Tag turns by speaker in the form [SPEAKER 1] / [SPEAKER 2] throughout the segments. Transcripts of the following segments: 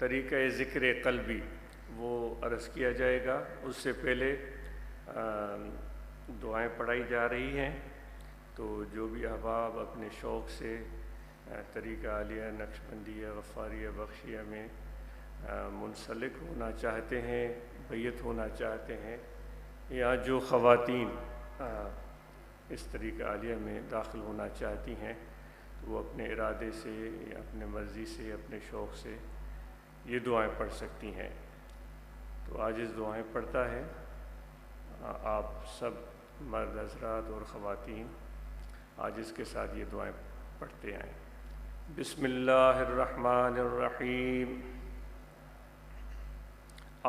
[SPEAKER 1] طریقہ ذکر قلبی وہ عرض کیا جائے گا۔ اس سے پہلے دعائیں پڑھائی جا رہی ہیں، تو جو بھی احباب اپنے شوق سے طریقہ عالیہ نقشبندیہ غفاریہ بخشیہ میں منسلک ہونا چاہتے ہیں، بیعت ہونا چاہتے ہیں، یا جو خواتین اس طریقہ عالیہ میں داخل ہونا چاہتی ہیں، تو وہ اپنے ارادے سے یا اپنے مرضی سے اپنے شوق سے یہ دعائیں پڑھ سکتی ہیں۔ تو عاجز دعائیں پڑھتا ہے، آپ سب مرد حضرات اور خواتین عاجز کے ساتھ یہ دعائیں پڑھتے آئیں۔ بسم اللہ الرحمن الرحیم۔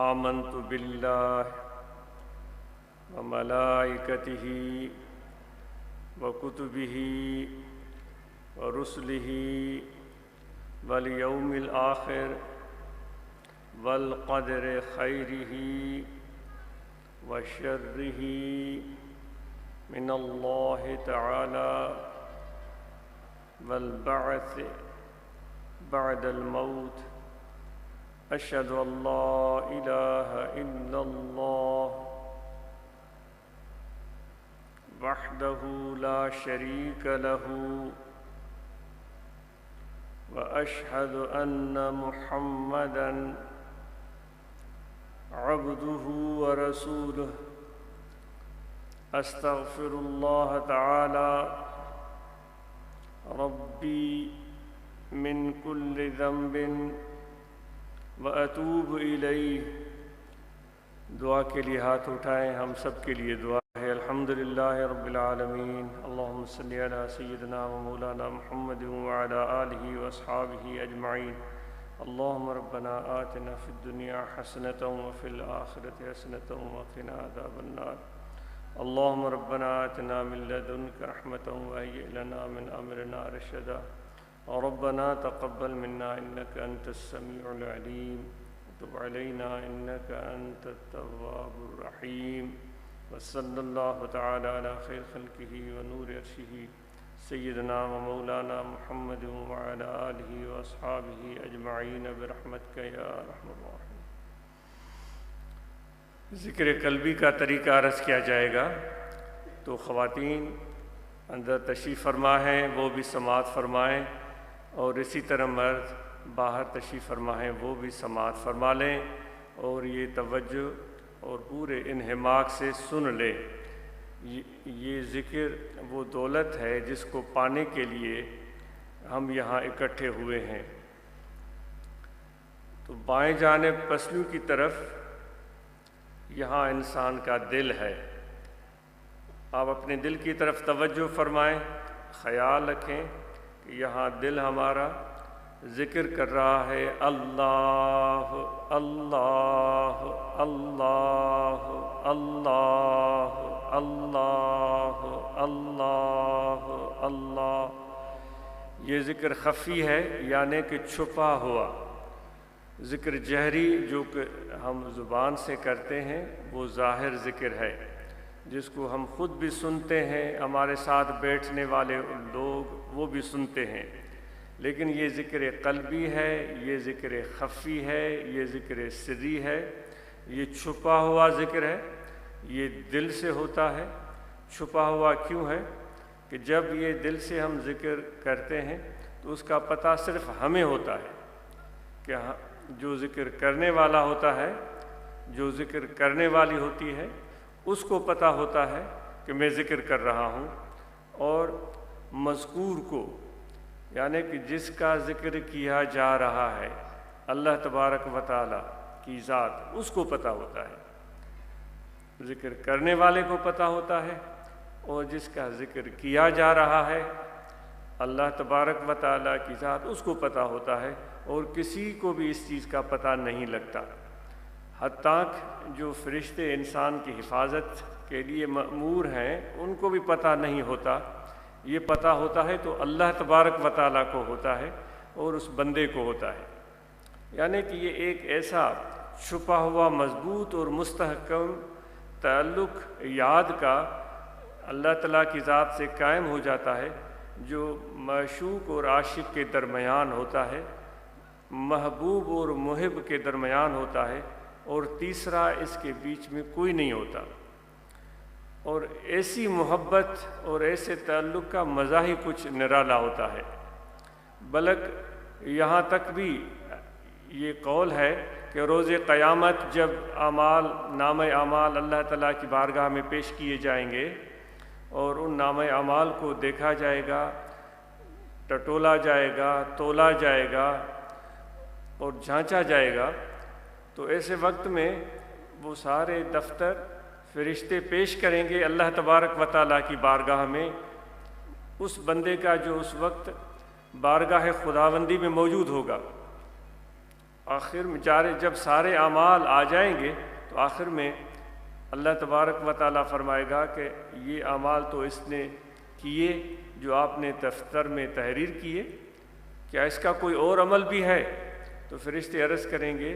[SPEAKER 1] آمنت باللہ وملائکتہ وکتبہ ورسلہ والیوم الآخر والقدر خیرہ وشرہ من اللہ تعالی والبعث بعد الموت۔ اشہد ان لا الہ الا اللہ وحدہ لا شریک لہ واشہد ان محمدا عبدہ ورسولہ۔ استغفر اللہ تعالی ربی من کل ذنب واتوب الیہ۔ دعا کے لیے ہاتھ اٹھائیں، ہم سب کے لیے دعا ہے۔ الحمدللہ رب العالمین، اللہم صلی علی سیدنا و مولانا محمد وعلی آلہ واصحابہ اجمعین۔ اللہم ربنا آتنا فی الدنیا حسنۃ وفی الآخرۃ حسنۃ وقنا عذاب النار۔ اللہم ربنا آتنا من لدنک رحمۃ وہیئ لنا من امرنا رشدا۔ ربنا تقبل منا انک انت السمیع العلیم وتب علینا انک انت التواب الرحیم۔ وصلی اللہ تعالی علی خیر خلقہ ونور عرشہ سیدنا و مولانا محمد وعلی آلہ واصحابہ اجمعین برحمتک یا ارحم الراحمین۔ ذکر قلبی کا طریقہ عرض کیا جائے گا، تو خواتین اندر تشریف فرما ہیں وہ بھی سماعت فرمائیں، اور اسی طرح مرد باہر تشریف فرما ہیں وہ بھی سماعت فرما لیں، اور یہ توجہ اور پورے انہماک سے سن لیں۔ یہ ذکر وہ دولت ہے جس کو پانے کے لیے ہم یہاں اکٹھے ہوئے ہیں۔ تو بائیں جانب پسلیوں کی طرف یہاں انسان کا دل ہے، آپ اپنے دل کی طرف توجہ فرمائیں، خیال رکھیں کہ یہاں دل ہمارا ذکر کر رہا ہے، اللہ اللہ اللہ اللہ اللہ اللہ اللہ۔ یہ ذکر خفی ہے، یعنی کہ چھپا ہوا۔ ذکر جہری جو کہ ہم زبان سے کرتے ہیں وہ ظاہر ذکر ہے، جس کو ہم خود بھی سنتے ہیں، ہمارے ساتھ بیٹھنے والے لوگ وہ بھی سنتے ہیں۔ لیکن یہ ذکر قلبی ہے، یہ ذکر خفی ہے، یہ ذکر سری ہے، یہ چھپا ہوا ذکر ہے، یہ دل سے ہوتا ہے۔ چھپا ہوا کیوں ہے؟ کہ جب یہ دل سے ہم ذکر کرتے ہیں تو اس کا پتہ صرف ہمیں ہوتا ہے، کہ جو ذکر کرنے والا ہوتا ہے، جو ذکر کرنے والی ہوتی ہے، اس کو پتہ ہوتا ہے کہ میں ذکر کر رہا ہوں، اور مذکور کو، یعنی کہ جس کا ذکر کیا جا رہا ہے اللہ تبارک و تعالی کی ذات، اس کو پتہ ہوتا ہے۔ ذکر کرنے والے کو پتہ ہوتا ہے، اور جس کا ذکر کیا جا رہا ہے اللہ تبارک و تعالی کی ذات، اس کو پتہ ہوتا ہے، اور کسی کو بھی اس چیز کا پتہ نہیں لگتا۔ حتیٰ کہ جو فرشتے انسان کی حفاظت کے لیے مأمور ہیں ان کو بھی پتہ نہیں ہوتا۔ یہ پتہ ہوتا ہے تو اللہ تبارک و تعالیٰ کو ہوتا ہے اور اس بندے کو ہوتا ہے۔ یعنی کہ یہ ایک ایسا چھپا ہوا مضبوط اور مستحکم تعلق یاد کا اللہ تعالیٰ کی ذات سے قائم ہو جاتا ہے، جو معشوق اور عاشق کے درمیان ہوتا ہے۔ محبوب اور محب کے درمیان ہوتا ہے، اور تیسرا اس کے بیچ میں کوئی نہیں ہوتا۔ اور ایسی محبت اور ایسے تعلق کا مزہ ہی کچھ نرالا ہوتا ہے۔ بلکہ یہاں تک بھی یہ قول ہے کہ روز قیامت جب نامہ اعمال اللہ تعالیٰ کی بارگاہ میں پیش کیے جائیں گے اور ان نامہ اعمال کو دیکھا جائے گا، ٹٹولا جائے گا، تولا جائے گا اور جھانچا جائے گا، تو ایسے وقت میں وہ سارے دفتر فرشتے پیش کریں گے اللہ تبارک و تعالیٰ کی بارگاہ میں اس بندے کا جو اس وقت بارگاہ خداوندی میں موجود ہوگا۔ آخر میں جب سارے اعمال آ جائیں گے تو آخر میں اللہ تبارک و تعالیٰ فرمائے گا کہ یہ اعمال تو اس نے کیے جو آپ نے دفتر میں تحریر کیے، کیا اس کا کوئی اور عمل بھی ہے؟ تو فرشتے عرض کریں گے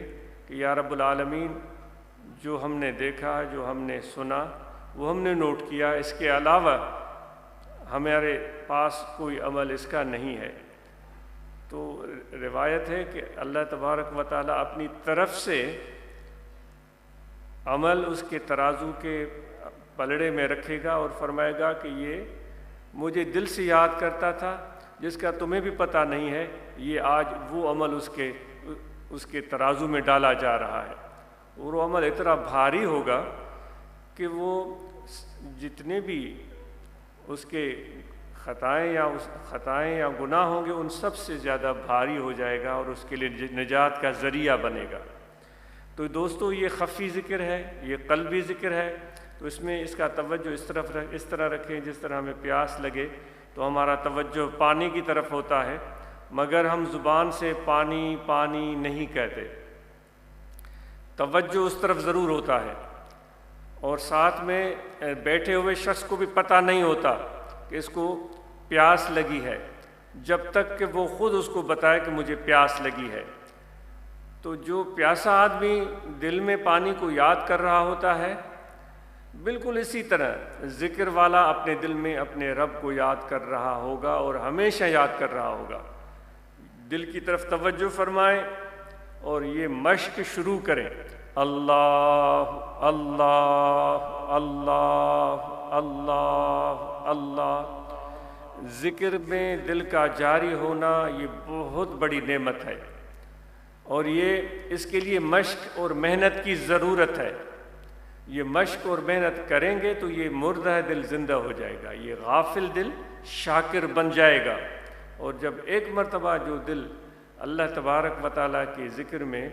[SPEAKER 1] کہ یا رب العالمین، جو ہم نے دیکھا، جو ہم نے سنا، وہ ہم نے نوٹ کیا، اس کے علاوہ ہمارے پاس کوئی عمل اس کا نہیں ہے۔ تو روایت ہے کہ اللہ تبارک و تعالیٰ اپنی طرف سے عمل اس کے ترازو کے پلڑے میں رکھے گا اور فرمائے گا کہ یہ مجھے دل سے یاد کرتا تھا جس کا تمہیں بھی پتہ نہیں ہے، یہ آج وہ عمل اس کے ترازو میں ڈالا جا رہا ہے، اور وہ عمل اتنا بھاری ہوگا کہ وہ جتنے بھی اس کے خطائیں یا گناہ ہوں گے ان سب سے زیادہ بھاری ہو جائے گا اور اس کے لیے نجات کا ذریعہ بنے گا۔ تو دوستو، یہ خفی ذکر ہے، یہ قلبی ذکر ہے، تو اس میں اس کا توجہ اس طرح رکھیں جس طرح ہمیں پیاس لگے تو ہمارا توجہ پانی کی طرف ہوتا ہے، مگر ہم زبان سے پانی پانی نہیں کہتے، توجہ اس طرف ضرور ہوتا ہے، اور ساتھ میں بیٹھے ہوئے شخص کو بھی پتہ نہیں ہوتا کہ اس کو پیاس لگی ہے جب تک کہ وہ خود اس کو بتائے کہ مجھے پیاس لگی ہے۔ تو جو پیاسا آدمی دل میں پانی کو یاد کر رہا ہوتا ہے، بالکل اسی طرح ذکر والا اپنے دل میں اپنے رب کو یاد کر رہا ہوگا اور ہمیشہ یاد کر رہا ہوگا۔ دل کی طرف توجہ فرمائیں اور یہ مشق شروع کریں، اللہ اللہ اللہ اللہ اللہ۔ ذکر میں دل کا جاری ہونا یہ بہت بڑی نعمت ہے، اور اس کے لیے مشق اور محنت کی ضرورت ہے۔ یہ مشق اور محنت کریں گے تو یہ مردہ دل زندہ ہو جائے گا، یہ غافل دل شاکر بن جائے گا، اور جب ایک مرتبہ جو دل اللہ تبارک و تعالیٰ کے ذکر میں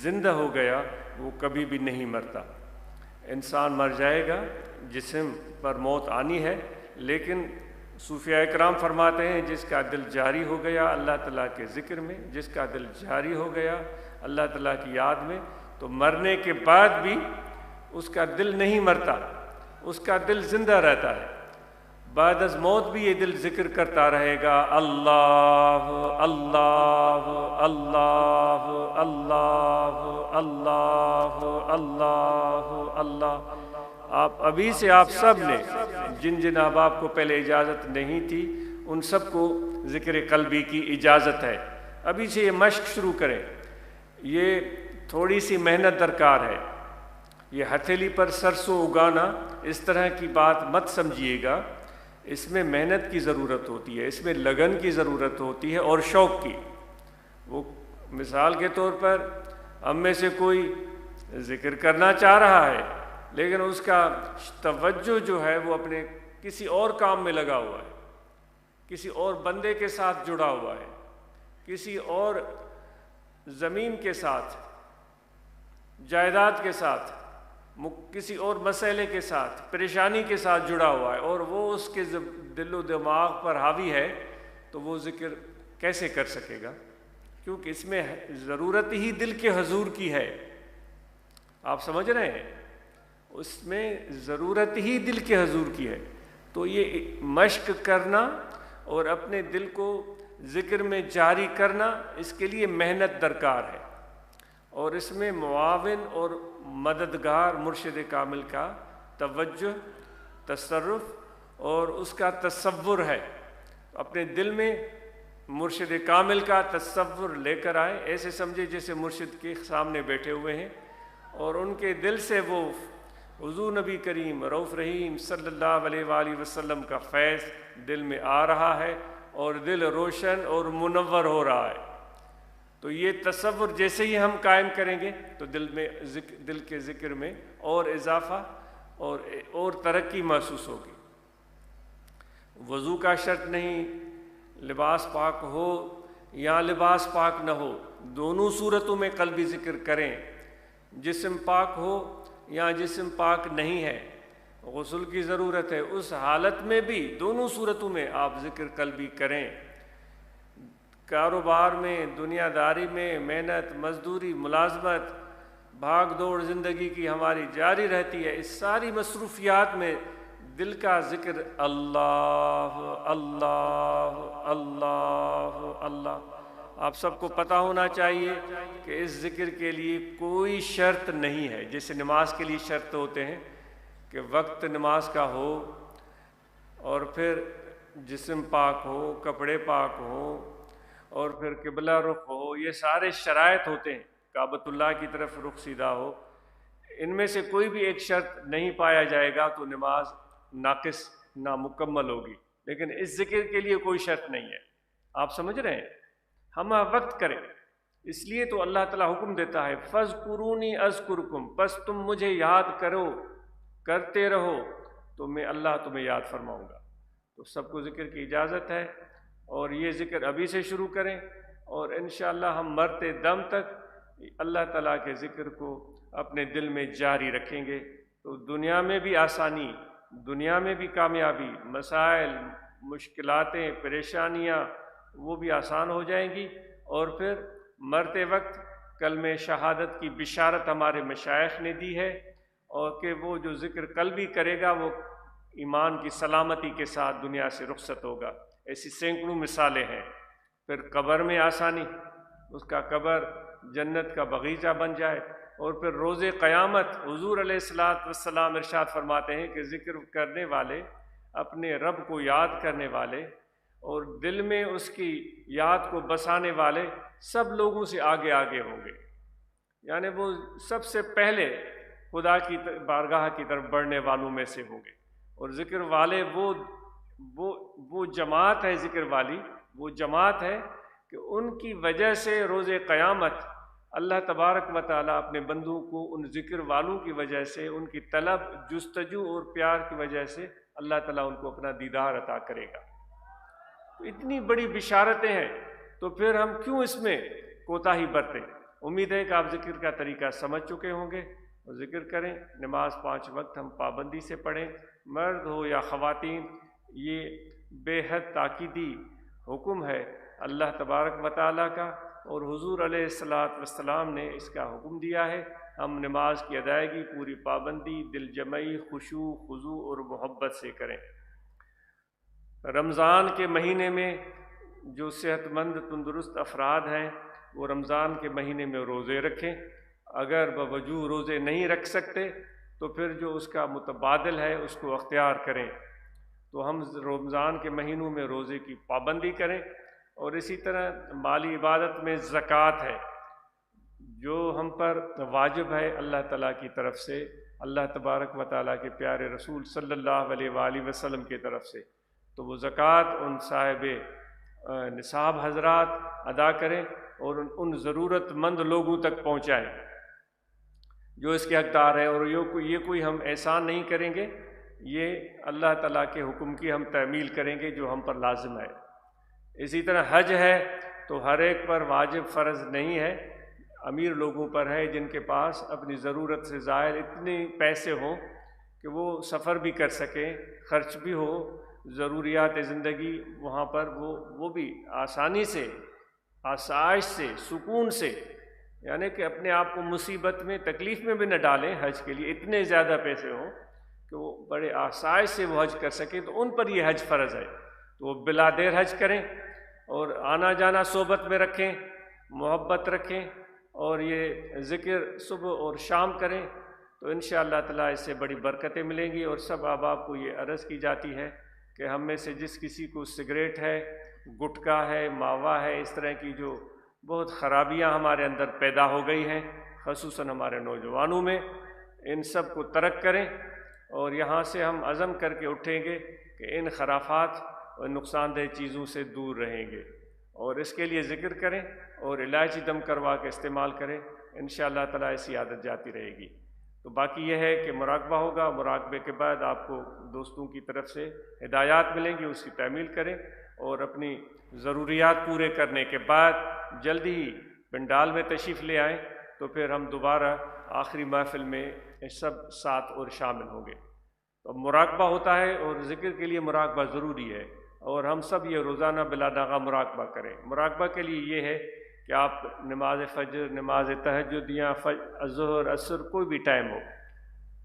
[SPEAKER 1] زندہ ہو گیا وہ کبھی بھی نہیں مرتا۔ انسان مر جائے گا، جسم پر موت آنی ہے، لیکن صوفیاء کرام فرماتے ہیں جس کا دل جاری ہو گیا اللہ تعالیٰ کے ذکر میں، جس کا دل جاری ہو گیا اللہ تعالیٰ کی یاد میں، تو مرنے کے بعد بھی اس کا دل نہیں مرتا، اس کا دل زندہ رہتا ہے۔ بعد از موت بھی یہ دل ذکر کرتا رہے گا، اللہ اللہ اللہ اللہ اللہ اللہ اللہ۔ ابھی سے آپ سب نے جن احباب کو پہلے اجازت نہیں تھی ان سب کو ذکر قلبی کی اجازت ہے، ابھی سے یہ مشق شروع کریں۔ یہ تھوڑی سی محنت درکار ہے، یہ ہتھیلی پر سرسوں اگانا اس طرح کی بات مت سمجھیے گا، اس میں محنت کی ضرورت ہوتی ہے، اس میں لگن کی ضرورت ہوتی ہے اور شوق کی۔ وہ مثال کے طور پر ہم میں سے کوئی ذکر کرنا چاہ رہا ہے لیکن اس کا توجہ جو ہے وہ اپنے کسی اور کام میں لگا ہوا ہے، کسی اور بندے کے ساتھ جڑا ہوا ہے، کسی اور زمین کے ساتھ، جائیداد کے ساتھ، کسی اور مسئلے کے ساتھ، پریشانی کے ساتھ جڑا ہوا ہے، اور وہ اس کے دل و دماغ پر حاوی ہے، تو وہ ذکر کیسے کر سکے گا؟ کیونکہ اس میں ضرورت ہی دل کے حضور کی ہے۔ آپ سمجھ رہے ہیں؟ اس میں ضرورت ہی دل کے حضور کی ہے۔ تو یہ مشق کرنا اور اپنے دل کو ذکر میں جاری کرنا، اس کے لیے محنت درکار ہے، اور اس میں معاون اور مددگار مرشد کامل کا توجہ، تصرف اور اس کا تصور ہے۔ اپنے دل میں مرشد کامل کا تصور لے کر آئیں، ایسے سمجھے جیسے مرشد کے سامنے بیٹھے ہوئے ہیں، اور ان کے دل سے وہ حضور نبی کریم رؤوف رحیم صلی اللہ علیہ وآلہ وسلم کا فیض دل میں آ رہا ہے اور دل روشن اور منور ہو رہا ہے۔ تو یہ تصور جیسے ہی ہم قائم کریں گے تو دل کے ذکر میں اور اضافہ اور ترقی محسوس ہوگی۔ وضو کا شرط نہیں، لباس پاک ہو یا لباس پاک نہ ہو، دونوں صورتوں میں قلبی ذکر کریں۔ جسم پاک ہو یا جسم پاک نہیں ہے، غسل کی ضرورت ہے، اس حالت میں بھی دونوں صورتوں میں آپ ذکر قلبی کریں۔ کاروبار میں، دنیا داری میں، محنت مزدوری ملازمت بھاگ دوڑ زندگی کی ہماری جاری رہتی ہے، اس ساری مصروفیات میں دل کا ذکر اللہ اللہ اللہ اللہ۔ آپ سب کو پتہ ہونا چاہیے کہ اس ذکر کے لیے کوئی شرط نہیں ہے، جیسے نماز کے لیے شرط ہوتے ہیں کہ وقت نماز کا ہو، اور پھر جسم پاک ہو، کپڑے پاک ہوں، اور پھر قبلہ رخ ہو، یہ سارے شرائط ہوتے ہیں، کعبۃ اللہ کی طرف رخ سیدھا ہو۔ ان میں سے کوئی بھی ایک شرط نہیں پایا جائے گا تو نماز ناقص نامکمل ہوگی، لیکن اس ذکر کے لیے کوئی شرط نہیں ہے۔ آپ سمجھ رہے ہیں؟ ہم وقت کریں، اس لیے تو اللہ تعالیٰ حکم دیتا ہے فَاذْكُرُونِي أَذْكُرْكُمْ، پس تم مجھے یاد کرو، کرتے رہو تو میں اللہ تمہیں یاد فرماؤں گا۔ تو سب کو ذکر کی اجازت ہے، اور یہ ذکر ابھی سے شروع کریں، اور انشاءاللہ ہم مرتے دم تک اللہ تعالیٰ کے ذکر کو اپنے دل میں جاری رکھیں گے تو دنیا میں بھی آسانی، دنیا میں بھی کامیابی، مسائل، مشکلاتیں، پریشانیاں وہ بھی آسان ہو جائیں گی، اور پھر مرتے وقت کلمہ شہادت کی بشارت ہمارے مشائخ نے دی ہے، اور کہ وہ جو ذکر قلبی کرے گا وہ ایمان کی سلامتی کے ساتھ دنیا سے رخصت ہوگا۔ ایسی سینکڑوں مثالیں ہیں۔ پھر قبر میں آسانی، اس کا قبر جنت کا باغیچہ بن جائے، اور پھر روز قیامت حضور علیہ السلام ارشاد فرماتے ہیں کہ ذکر کرنے والے، اپنے رب کو یاد کرنے والے اور دل میں اس کی یاد کو بسانے والے سب لوگوں سے آگے آگے ہوں گے، یعنی وہ سب سے پہلے خدا کی بارگاہ کی طرف بڑھنے والوں میں سے ہوں گے۔ اور ذکر والے وہ جماعت ہے، ذکر والی وہ جماعت ہے کہ ان کی وجہ سے روز قیامت اللہ تبارک و تعالیٰ اپنے بندوں کو ان ذکر والوں کی وجہ سے، ان کی طلب جستجو اور پیار کی وجہ سے اللہ تعالیٰ ان کو اپنا دیدار عطا کرے گا۔ تو اتنی بڑی بشارتیں ہیں، تو پھر ہم کیوں اس میں کوتاہی برتیں؟ امید ہے کہ آپ ذکر کا طریقہ سمجھ چکے ہوں گے، اور ذکر کریں۔ نماز 5 وقت ہم پابندی سے پڑھیں، مرد ہو یا خواتین، یہ بے حد تاکیدی حکم ہے اللہ تبارک و تعالیٰ کا، اور حضور علیہ السلام نے اس کا حکم دیا ہے۔ ہم نماز کی ادائیگی پوری پابندی، دل جمعی، خشوع، خضوع اور محبت سے کریں۔ رمضان کے مہینے میں جو صحت مند تندرست افراد ہیں وہ رمضان کے مہینے میں روزے رکھیں۔ اگر بوجوہ روزے نہیں رکھ سکتے تو پھر جو اس کا متبادل ہے اس کو اختیار کریں۔ تو ہم رمضان کے مہینوں میں روزے کی پابندی کریں، اور اسی طرح مالی عبادت میں زکوٰۃ ہے جو ہم پر واجب ہے اللہ تعالیٰ کی طرف سے، اللہ تبارک و تعالیٰ کے پیارے رسول صلی اللہ علیہ وآلہ وسلم کی طرف سے۔ تو وہ زکوٰۃ ان صاحب نصاب حضرات ادا کریں اور ان ضرورت مند لوگوں تک پہنچائیں جو اس کے حقدار ہیں، اور یہ کوئی ہم احسان نہیں کریں گے، یہ اللہ تعالیٰ کے حکم کی ہم تعمیل کریں گے جو ہم پر لازم ہے۔ اسی طرح حج ہے تو ہر ایک پر واجب فرض نہیں ہے، امیر لوگوں پر ہے جن کے پاس اپنی ضرورت سے زائد اتنے پیسے ہوں کہ وہ سفر بھی کر سکیں، خرچ بھی ہو، ضروریات زندگی وہاں پر وہ بھی آسانی سے، آسائش سے، سکون سے، یعنی کہ اپنے آپ کو مصیبت میں، تکلیف میں بھی نہ ڈالیں حج کے لیے، اتنے زیادہ پیسے ہوں کہ وہ بڑے آسائش سے وہ حج کر سکیں، تو ان پر یہ حج فرض ہے۔ تو وہ بلا دیر حج کریں، اور آنا جانا صحبت میں رکھیں، محبت رکھیں، اور یہ ذکر صبح اور شام کریں، تو انشاءاللہ تعالیٰ اس سے بڑی برکتیں ملیں گی۔ اور سب احباب کو یہ عرض کی جاتی ہے کہ ہم میں سے جس کسی کو سگریٹ ہے گٹکا ہے، ماوا ہے، اس طرح کی جو بہت خرابیاں ہمارے اندر پیدا ہو گئی ہیں خصوصاً ہمارے نوجوانوں میں، ان سب کو ترک کریں اور یہاں سے ہم عزم کر کے اٹھیں گے کہ ان خرافات اور نقصان دہ چیزوں سے دور رہیں گے، اور اس کے لیے ذکر کریں اور الائچی دم کروا کے استعمال کریں، انشاءاللہ تعالیٰ ایسی عادت جاتی رہے گی۔ تو باقی یہ ہے کہ مراقبہ ہوگا، مراقبے کے بعد آپ کو دوستوں کی طرف سے ہدایات ملیں گی، اس کی تعمیل کریں، اور اپنی ضروریات پورے کرنے کے بعد جلدی ہی پنڈال میں تشریف لے آئیں، تو پھر ہم دوبارہ آخری محفل میں سب ساتھ اور شامل ہوں گے۔ تو مراقبہ ہوتا ہے اور ذکر کے لیے مراقبہ ضروری ہے، اور ہم سب یہ روزانہ بلا داغا مراقبہ کریں۔ مراقبہ کے لیے یہ ہے کہ آپ نماز فجر، نماز تہجد یا ظہر، عصر، کوئی بھی ٹائم ہو،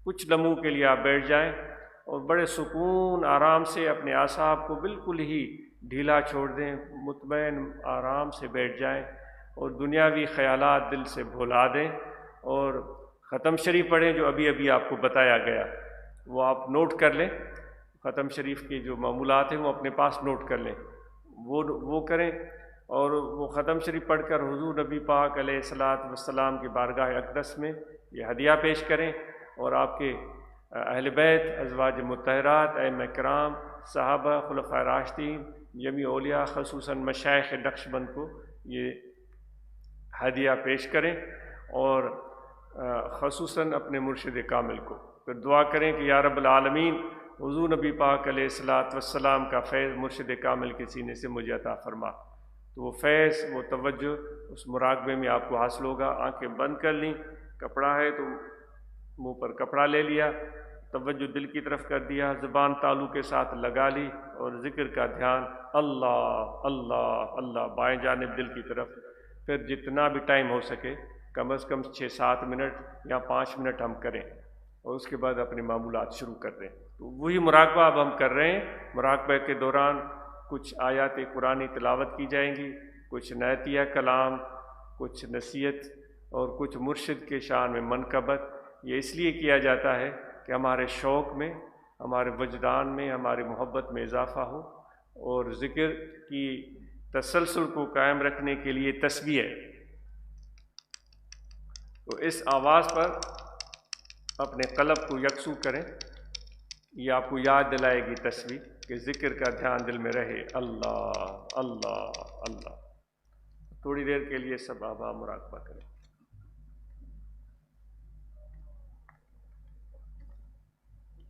[SPEAKER 1] کچھ لمحوں کے لیے آپ بیٹھ جائیں اور بڑے سکون آرام سے اپنے اعصاب کو بالکل ہی ڈھیلا چھوڑ دیں، مطمئن آرام سے بیٹھ جائیں اور دنیاوی خیالات دل سے بھلا دیں، اور ختم شریف پڑھیں جو ابھی ابھی آپ کو بتایا گیا، وہ آپ نوٹ کر لیں، ختم شریف کے جو معمولات ہیں وہ اپنے پاس نوٹ کر لیں، وہ کریں، اور وہ ختم شریف پڑھ کر حضور نبی پاک علیہ الصلاۃ والسلام کی بارگاہ اقدس میں یہ ہدیہ پیش کریں، اور آپ کے اہل بیت، ازواج مطہرات، ائمہ کرام، صحابہ، خلفائے راشدین، جمیع اولیاء، خصوصاً مشائخ نقشبند کو یہ ہدیہ پیش کریں، اور خصوصاً اپنے مرشد کامل کو پھر دعا کریں کہ یا رب العالمین حضور نبی پاک علیہ الصلاۃ والسلام کا فیض مرشد کامل کے سینے سے مجھے عطا فرما۔ تو وہ فیض، وہ توجہ اس مراقبے میں آپ کو حاصل ہوگا۔ آنکھیں بند کر لیں، کپڑا ہے تو منہ پر کپڑا لے لیا، توجہ دل کی طرف کر دیا، زبان تالو کے ساتھ لگا لی، اور ذکر کا دھیان اللہ اللہ اللہ بائیں جانب دل کی طرف، پھر جتنا بھی ٹائم ہو سکے کم از کم 6-7 منٹ یا 5 منٹ ہم کریں، اور اس کے بعد اپنے معمولات شروع کر دیں۔ تو وہی مراقبہ اب ہم کر رہے ہیں۔ مراقبہ کے دوران کچھ آیات قرآنی تلاوت کی جائیں گی، کچھ نعتیہ کلام، کچھ نصیحت، اور کچھ مرشد کے شان میں منقبت۔ یہ اس لیے کیا جاتا ہے کہ ہمارے شوق میں، ہمارے وجدان میں، ہماری محبت میں اضافہ ہو، اور ذکر کی تسلسل کو قائم رکھنے کے لیے تسبیح ہے۔ تو اس آواز پر اپنے قلب کو یکسو کریں، یہ آپ کو یاد دلائے گی تسبیح کہ ذکر کا دھیان دل میں رہے، اللہ اللہ اللہ۔ تھوڑی دیر کے لیے سب آبا مراقبہ کریں۔